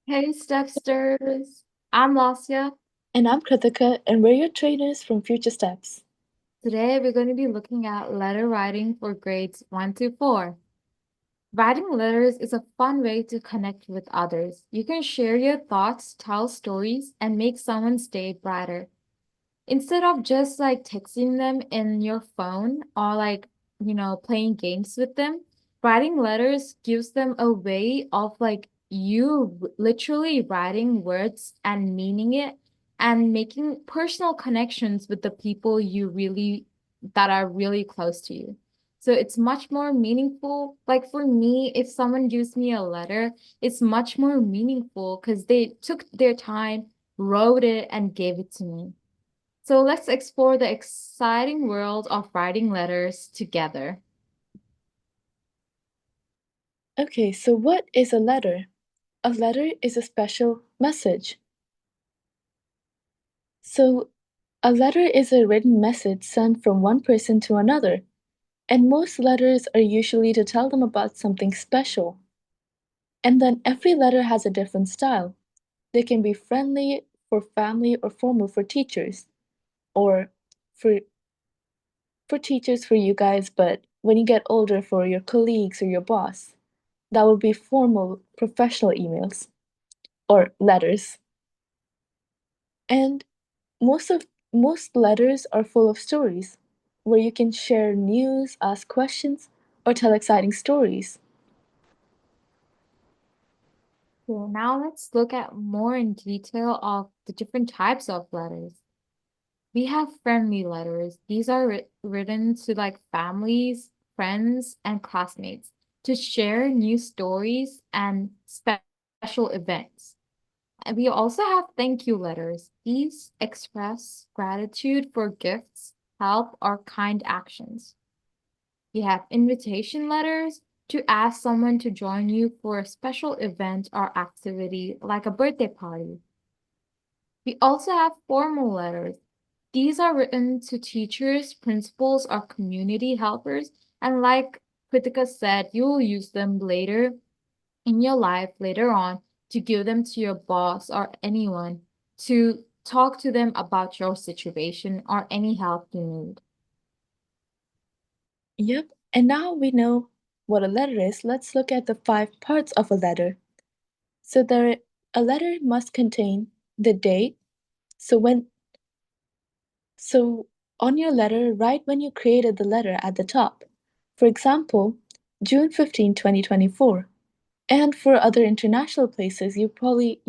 Hey, Stepsters. I'm Lasya. And I'm Kritika, and we're your trainers from Future Steps. Today, we're going to be looking at letter writing for grades 1 to 4. Writing letters is a fun way to connect with others. You can share your thoughts, tell stories, and make someone's day brighter. Instead of just like texting them in your phone or playing games with them, writing letters gives them a way of literally writing words and meaning it and making personal connections with the people that are really close to you. So it's much more meaningful. Like for me, if someone gives me a letter, it's much more meaningful because they took their time, wrote it, and gave it to me. So let's explore the exciting world of writing letters together. Okay, so what is a letter? A letter is a special message. So, a letter is a written message sent from one person to another, and most letters are usually to tell them about something special. And then every letter has a different style. They can be friendly for family or formal for teachers, or for teachers for you guys, but when you get older for your colleagues or your boss. That would be formal professional emails or letters. And most letters are full of stories where you can share news, ask questions, or tell exciting stories. So now let's look at more in detail of the different types of letters. We have friendly letters. These are written to like families, friends, and classmates to share new stories and special events. And we also have thank you letters. These express gratitude for gifts, help, or kind actions. You have invitation letters to ask someone to join you for a special event or activity like a birthday party. We also have formal letters. These are written to teachers, principals, or community helpers. And like Kritika said, you will use them later in your life, later on, to give them to your boss or anyone to talk to them about your situation or any help you need. Yep, and now we know what a letter is. Let's look at the five parts of a letter. So a letter must contain the date. So so on your letter, write when you created the letter at the top. For example, June 15, 2024. And for other international places, you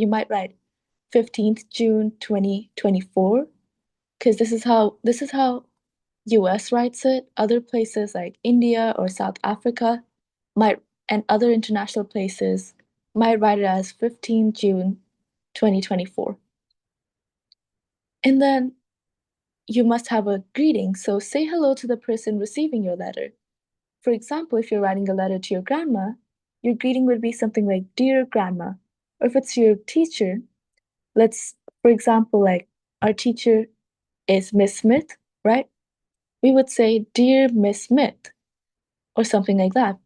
might write 15th June 2024 because this is how US writes it. Other places like India or South Africa might and other international places might write it as 15th June 2024. And then you must have a greeting, so say hello to the person receiving your letter. For example, if you're writing a letter to your grandma, your greeting would be something like Dear Grandma. Or if it's your teacher, let's, for example, like our teacher is Miss Smith, right? We would say Dear Miss Smith or something like that.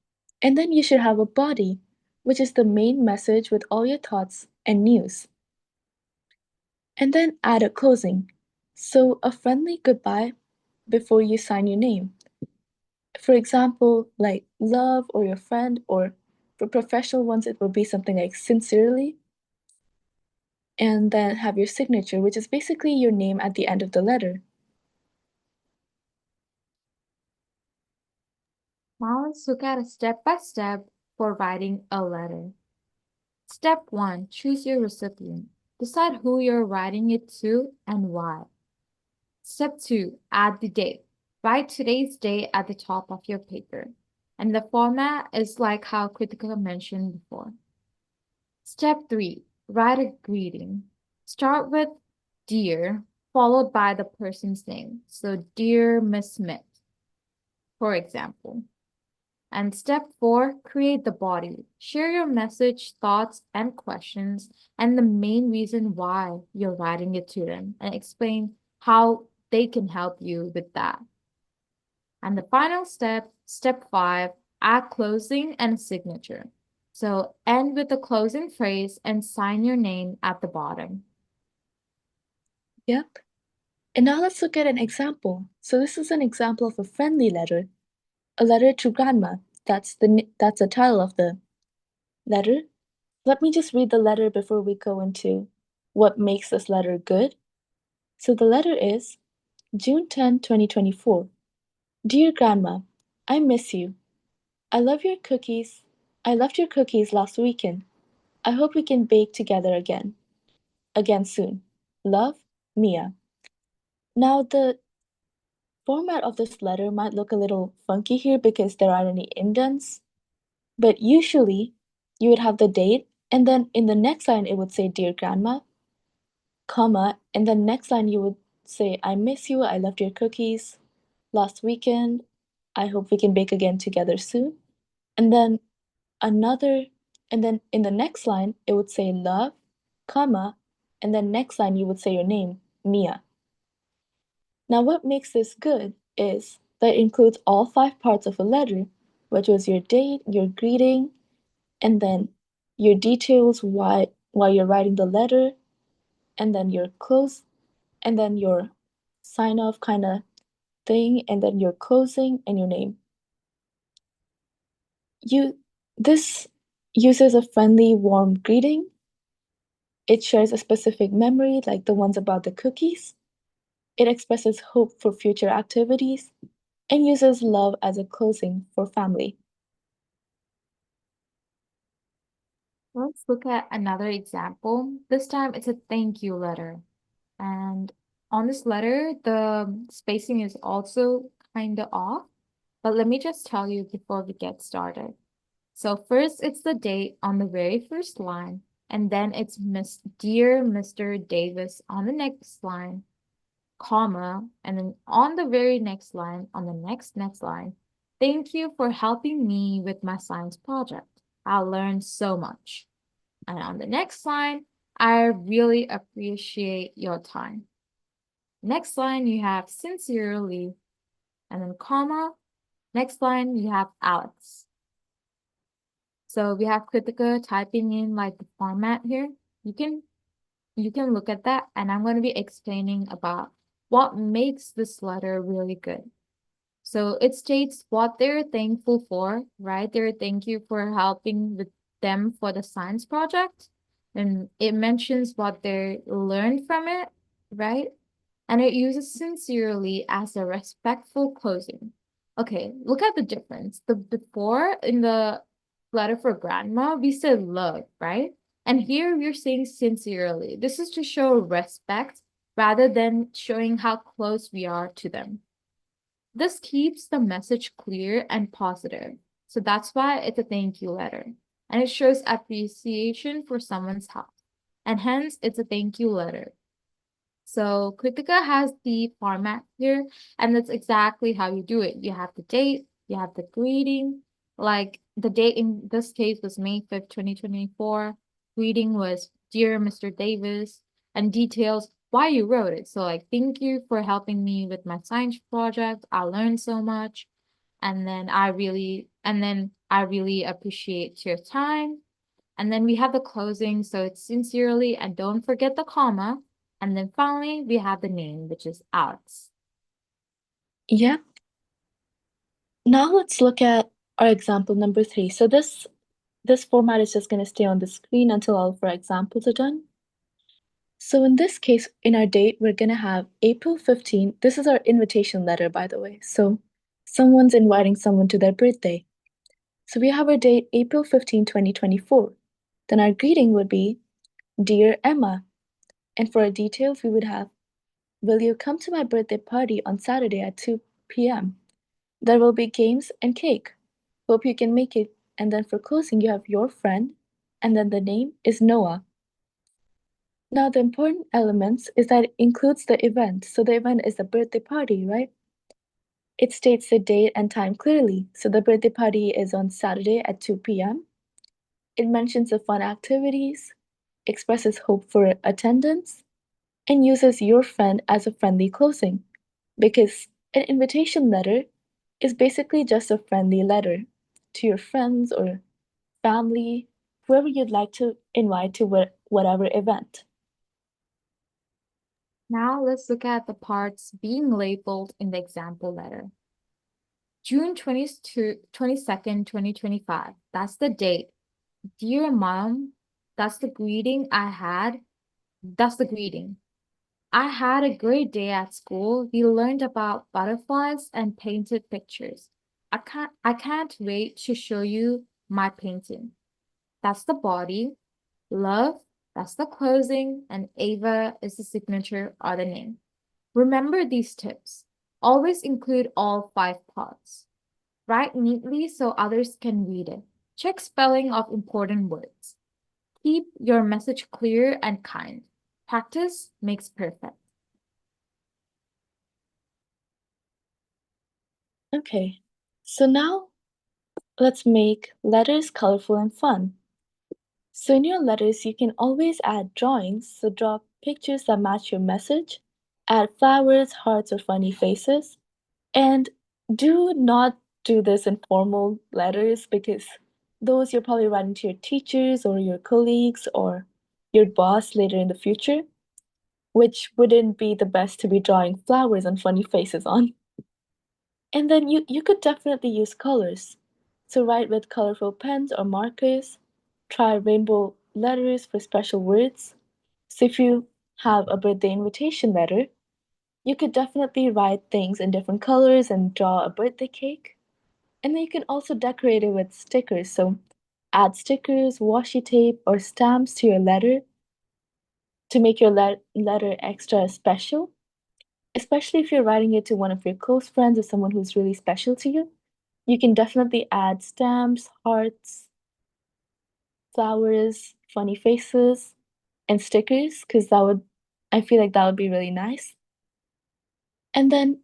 And then you should have a body, which is the main message with all your thoughts and news. And then add a closing. So a friendly goodbye before you sign your name. For example, like love or your friend, or for professional ones, it will be something like sincerely, and then have your signature, which is basically your name at the end of the letter. Now let's look at a step by step for writing a letter. Step 1, choose your recipient. Decide who you're writing it to and why. Step 2, add the date. Write today's date at the top of your paper. And the format is like how Kritika mentioned before. Step 3, write a greeting. Start with dear, followed by the person's name. So, dear Miss Smith, for example. And step 4, create the body. Share your message, thoughts, and questions, and the main reason why you're writing it to them, and explain how they can help you with that. And the final step, step 5, add closing and signature. So end with the closing phrase and sign your name at the bottom. Yep. And now let's look at an example. So this is an example of a friendly letter, a letter to grandma. That's the title of the letter. Let me just read the letter before we go into what makes this letter good. So the letter is June 10, 2024. Dear Grandma, I miss you. I love your cookies. I loved your cookies last weekend. I hope we can bake together again soon. Love, Mia. Now, the format of this letter might look a little funky here because there aren't any indents, but usually you would have the date, and then in the next line it would say, Dear Grandma, comma, and then next line you would say, I miss you, I loved your cookies last weekend, I hope we can bake again together soon. And then another, and then in the next line it would say love, comma, and then next line you would say your name, Mia. Now, what makes this good is that it includes all five parts of a letter, which was your date, your greeting, and then your details why you're writing the letter, and then your close, and then your sign off kind of thing, and then your closing and your name. You this uses a friendly, warm greeting. It shares a specific memory, like the ones about the cookies. It expresses hope for future activities and uses love as a closing for family. Let's look at another example. This time it's a thank you letter. And on this letter, the spacing is also kind of off. But let me just tell you before we get started. So first it's the date on the very first line, and then it's Dear Mr. Davis on the next line, comma, and then on the very next line, on the next line, thank you for helping me with my science project. I learned so much. And on the next line, I really appreciate your time. Next line, you have sincerely, and then comma. Next line, you have Alex. So we have Kritika typing in like the format here. You can look at that, and I'm going to be explaining about what makes this letter really good. So it states what they're thankful for, right? They're thank you for helping with them for the science project. And it mentions what they learned from it, right? And it uses sincerely as a respectful closing. Okay, look at the difference. The before in the letter for grandma, we said love, right? And here we're saying sincerely. This is to show respect rather than showing how close we are to them. This keeps the message clear and positive. So that's why it's a thank you letter. And it shows appreciation for someone's help. And hence, it's a thank you letter. So Kritika has the format here, and that's exactly how you do it. You have the date, you have the greeting, like the date in this case was May 5th, 2024. Greeting was Dear Mr. Davis, and details why you wrote it. So like, thank you for helping me with my science project. I learned so much. And then I really appreciate your time. And then we have the closing, so it's sincerely, and don't forget the comma. And then finally, we have the name, which is Alex. Yeah. Now let's look at our example number 3. So this format is just going to stay on the screen until all of our examples are done. So in this case, in our date, we're going to have April 15. This is our invitation letter, by the way. So someone's inviting someone to their birthday. So we have our date April 15, 2024. Then our greeting would be Dear Emma. And for our details, we would have, will you come to my birthday party on Saturday at 2 p.m.? There will be games and cake. Hope you can make it. And then for closing, you have your friend, and then the name is Noah. Now, the important elements is that it includes the event. So the event is the birthday party, right? It states the date and time clearly. So the birthday party is on Saturday at 2 p.m. It mentions the fun activities, expresses hope for attendance, and uses your friend as a friendly closing because an invitation letter is basically just a friendly letter to your friends or family, whoever you'd like to invite to whatever event. Now let's look at the parts being labeled in the example letter. June 22nd, 2025. That's the date. Dear Mom, that's the greeting I had. That's the greeting. I had a great day at school. We learned about butterflies and painted pictures. I can't wait to show you my painting. That's the body. Love, that's the closing, and Ava is the signature or the name. Remember these tips. Always include all 5 parts. Write neatly so others can read it. Check spelling of important words. Keep your message clear and kind. Practice makes perfect. Okay, so now let's make letters colorful and fun. So in your letters, you can always add drawings, so draw pictures that match your message, add flowers, hearts, or funny faces, and do not do this in formal letters because those you're probably writing to your teachers or your colleagues or your boss later in the future, which wouldn't be the best to be drawing flowers and funny faces on. And then you could definitely use colors. So write with colorful pens or markers. Try rainbow letters for special words. So if you have a birthday invitation letter, you could definitely write things in different colors and draw a birthday cake. And then you can also decorate it with stickers. So add stickers, washi tape, or stamps to your letter to make your letter extra special, especially if you're writing it to one of your close friends or someone who's really special to you. You can definitely add stamps, hearts, flowers, funny faces, and stickers because I feel like that would be really nice. And then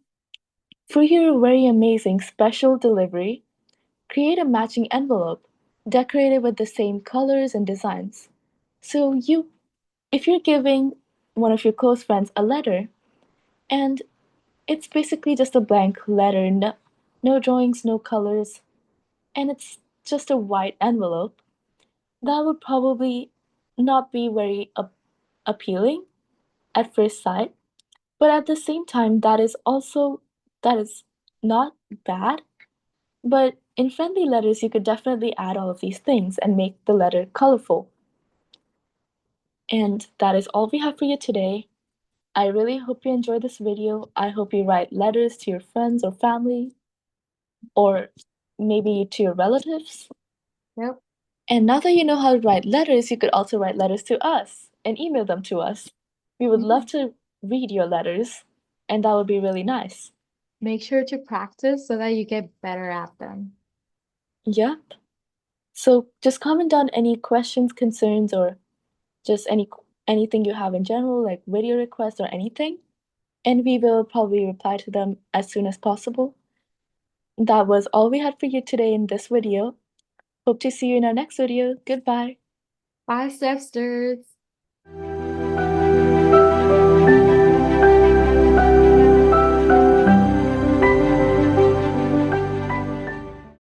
for your very amazing special delivery, create a matching envelope, decorate it with the same colors and designs. So if you're giving one of your close friends a letter and it's basically just a blank letter, no drawings, no colors, and it's just a white envelope, that would probably not be very appealing at first sight. But at the same time, that is not bad. But in friendly letters, you could definitely add all of these things and make the letter colorful. And that is all we have for you today. I really hope you enjoyed this video. I hope you write letters to your friends or family, or maybe to your relatives. Yep. And now that you know how to write letters, you could also write letters to us and email them to us. We would love to read your letters, and that would be really nice. Make sure to practice so that you get better at them. Yep. So just comment down any questions, concerns, or just anything you have in general, like video requests or anything, and we will probably reply to them as soon as possible. That was all we had for you today in this video. Hope to see you in our next video. Goodbye. Bye, Stepsters.